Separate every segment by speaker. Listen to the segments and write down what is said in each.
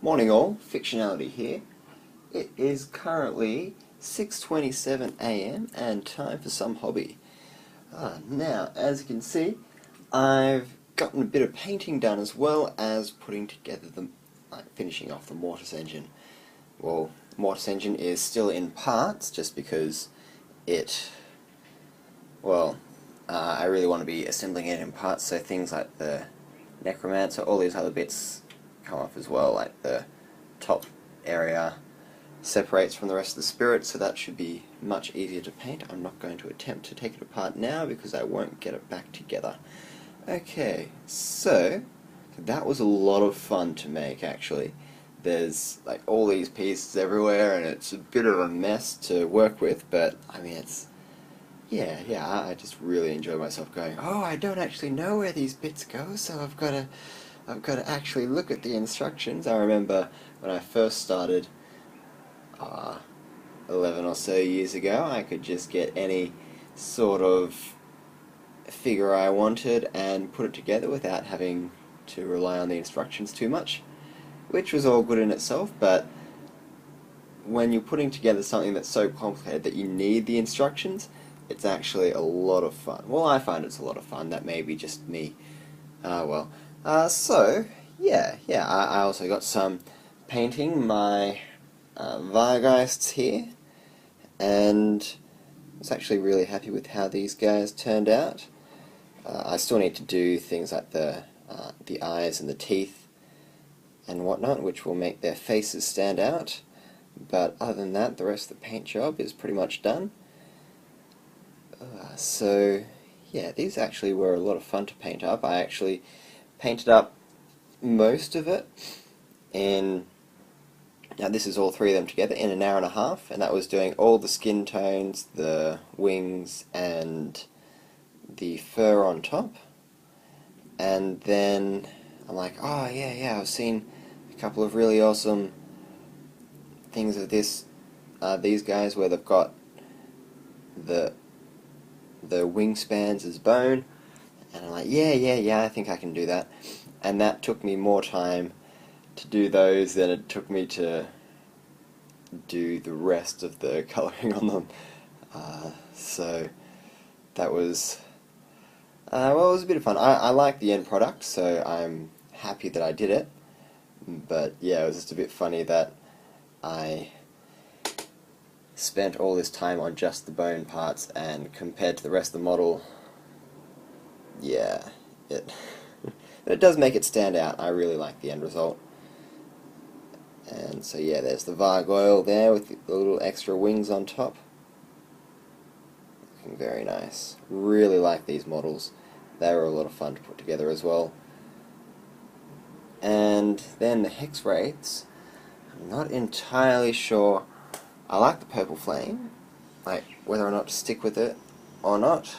Speaker 1: Morning all, Fictionality here. It is currently 6:27 AM and time for some hobby. Now, as you can see, I've gotten a bit of painting done as well as putting together finishing off the Mortis Engine. Well, the Mortis Engine is still in parts just because I really want to be assembling it in parts, so things like the Necromancer, all these other bits come off as well, like the top area separates from the rest of the spirit, so that should be much easier to paint. I'm not going to attempt to take it apart now because I won't get it back together. Okay, so that was a lot of fun to make actually. There's like all these pieces everywhere and it's a bit of a mess to work with, but I mean I just really enjoy myself going, oh, I don't actually know where these bits go, so I've got to actually look at the instructions. I remember when I first started 11 or so years ago, I could just get any sort of figure I wanted and put it together without having to rely on the instructions too much, which was all good in itself, but when you're putting together something that's so complicated that you need the instructions, it's actually a lot of fun. Well, I find it's a lot of fun. That may be just me. I also got some painting my Varheists here, and I was actually really happy with how these guys turned out. I still need to do things like the eyes and the teeth and whatnot, which will make their faces stand out, but other than that, the rest of the paint job is pretty much done. These actually were a lot of fun to paint up. I actually painted up most of it now this is all three of them together, in an hour and a half, and that was doing all the skin tones, the wings, and the fur on top. And then I'm like, oh yeah, I've seen a couple of really awesome things of these guys where they've got the wingspans as bone, and I'm like, yeah, I think I can do that. And that took me more time to do those than it took me to do the rest of the colouring on them. So that was, it was a bit of fun. I like the end product, so I'm happy that I did it. But yeah, it was just a bit funny that I spent all this time on just the bone parts, and compared to the rest of the model, yeah, it does make it stand out. I really like the end result. And so yeah, there's the Vargoyle there with the little extra wings on top. Looking very nice. Really like these models. They were a lot of fun to put together as well. And then the Hexwraiths, I'm not entirely sure. I like the purple flame, like whether or not to stick with it or not.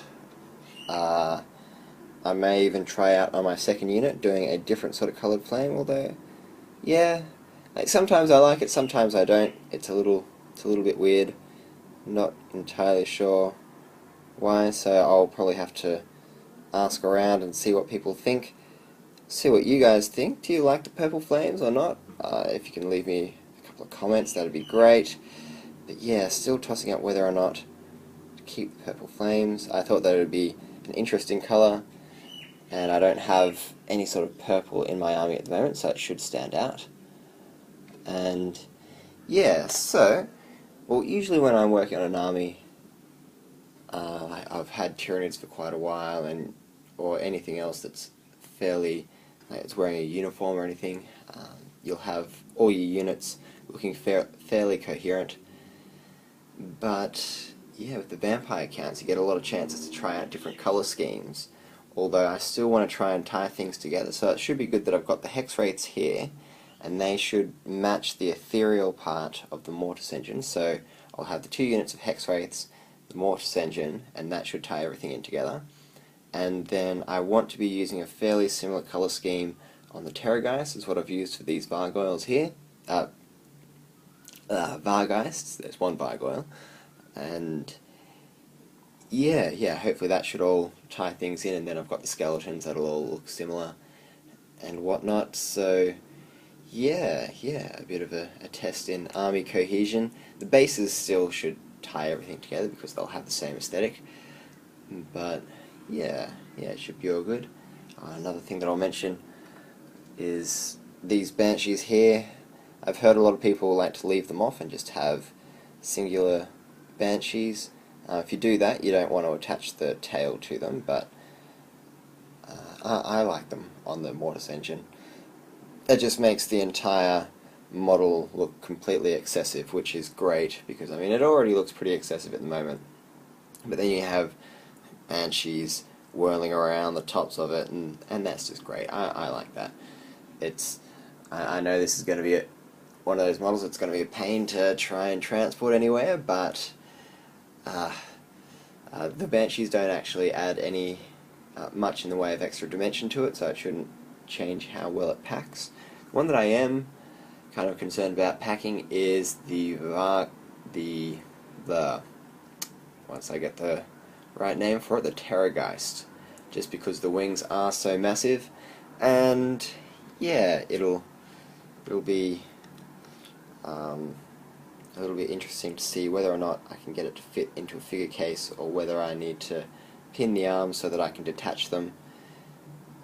Speaker 1: I may even try out on my second unit doing a different sort of coloured flame, although, yeah, like sometimes I like it, sometimes I don't. It's a little bit weird. Not entirely sure why, so I'll probably have to ask around and see what people think. See what you guys think. Do you like the purple flames or not? If you can leave me a couple of comments, that'd be great. But yeah, still tossing up whether or not to keep the purple flames. I thought that it would be an interesting colour, and I don't have any sort of purple in my army at the moment, so it should stand out. And yeah, usually when I'm working on an army, I've had Tyranids for quite a while, or anything else that's fairly, like it's wearing a uniform or anything, you'll have all your units looking fairly coherent. But yeah, with the vampire counts, you get a lot of chances to try out different colour schemes, although I still want to try and tie things together, so it should be good that I've got the Hexwraiths here, and they should match the ethereal part of the Mortis Engine, so I'll have the two units of Hexwraiths, the Mortis Engine, and that should tie everything in together. And then I want to be using a fairly similar colour scheme on the Terrorgeists, is what I've used for these Vargoyles here. Varheists, there's one Vargoyle, and yeah, hopefully that should all tie things in, and then I've got the skeletons that'll all look similar and whatnot, so yeah, a bit of a test in army cohesion. The bases still should tie everything together because they'll have the same aesthetic, but yeah, it should be all good. Another thing that I'll mention is these banshees here. I've heard a lot of people like to leave them off and just have singular banshees. If you do that, you don't want to attach the tail to them, but I like them on the Mortis Engine. It just makes the entire model look completely excessive, which is great, because I mean it already looks pretty excessive at the moment. But then you have banshees whirling around the tops of it, and that's just great. I like that. I know this is going to be one of those models that's going to be a pain to try and transport anywhere, but the banshees don't actually add any much in the way of extra dimension to it, so it shouldn't change how well it packs. One that I am kind of concerned about packing is once I get the right name for it, the Varheists, just because the wings are so massive, and yeah, it'll be a little bit interesting to see whether or not I can get it to fit into a figure case, or whether I need to pin the arms so that I can detach them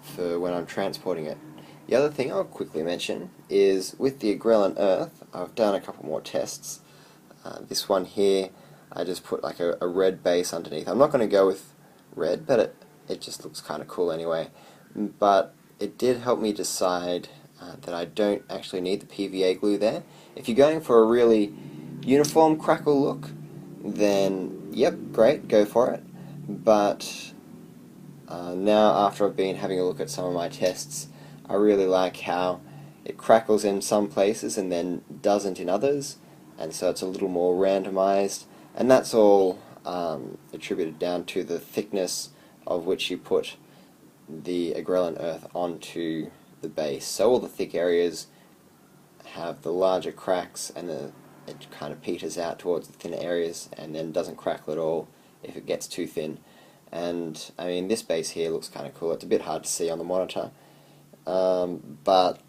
Speaker 1: for when I'm transporting it. The other thing I'll quickly mention is with the Agrellan Earth, I've done a couple more tests. This one here, I just put like a red base underneath. I'm not going to go with red, but it just looks kind of cool anyway. But it did help me decide that I don't actually need the PVA glue there. If you're going for a really uniform crackle look, then yep, great, go for it. But now, after I've been having a look at some of my tests, I really like how it crackles in some places and then doesn't in others, and so it's a little more randomized, and that's all attributed down to the thickness of which you put the Agrellan Earth onto the base. So all the thick areas have the larger cracks, and it kind of peters out towards the thinner areas and then doesn't crackle at all if it gets too thin. And I mean, this base here looks kind of cool. It's a bit hard to see on the monitor, but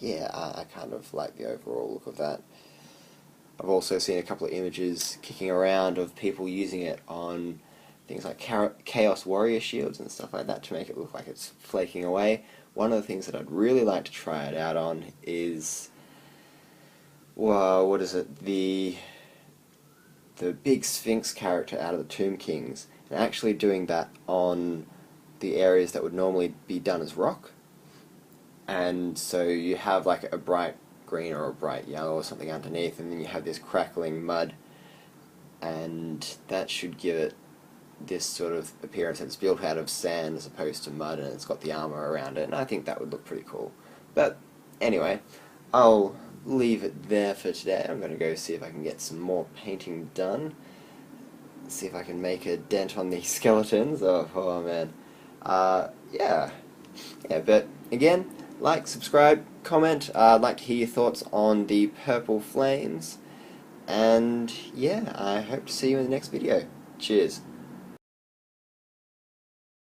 Speaker 1: yeah, I kind of like the overall look of that. I've also seen a couple of images kicking around of people using it on things like Chaos Warrior shields and stuff like that to make it look like it's flaking away. One of the things that I'd really like to try it out on is, well, what is it, the big Sphinx character out of the Tomb Kings, and actually doing that on the areas that would normally be done as rock. And so you have like a bright green or a bright yellow or something underneath, and then you have this crackling mud, and that should give it this sort of appearance. It's built out of sand as opposed to mud, and it's got the armor around it, and I think that would look pretty cool. But anyway, I'll leave it there for today. I'm going to go see if I can get some more painting done, see if I can make a dent on these skeletons. Oh man. Yeah, but again, like, subscribe, comment. I'd like to hear your thoughts on the purple flames, and yeah, I hope to see you in the next video. Cheers.